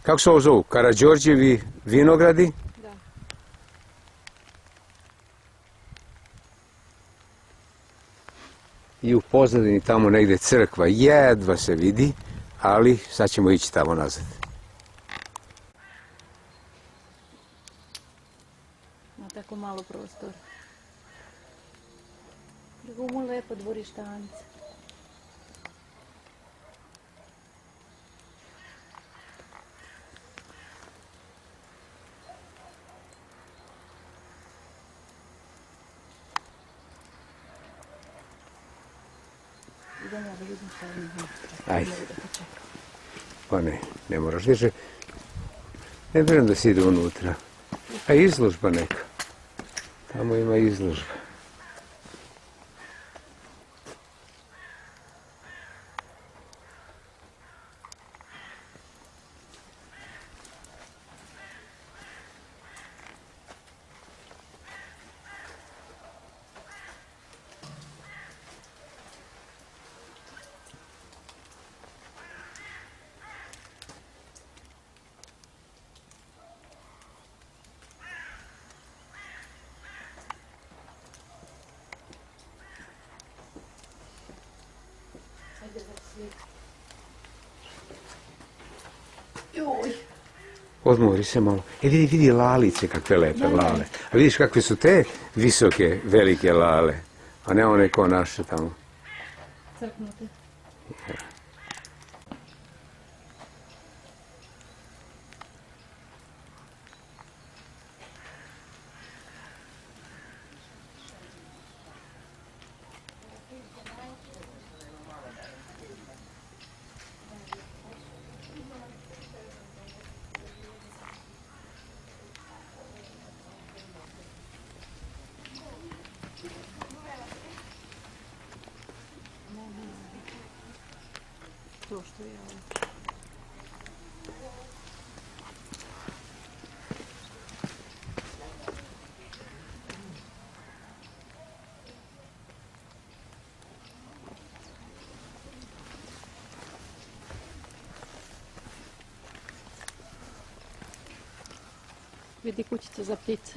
Kako se ovo zovu? Karađorđevi vinogradi? Da. I u pozadini tamo negdje crkva jedva se vidi, ali sad ćemo ići tamo nazad. Ima tako malo prostora. Drugo mu lepo dvorištanice. Idem ja da vidim šta je. Ajde. Pa ne moraš više. Ne vjerujem da si ide unutra. A izložba neka. Tamo ima izložba. Joj. Odmori se malo. Vidi lalice kakve lepe lale. A vidiš kakve su te visoke, velike lale. A ne one ko naše tamo. Crknute. To što je ovo. Vidi kućica za ptice.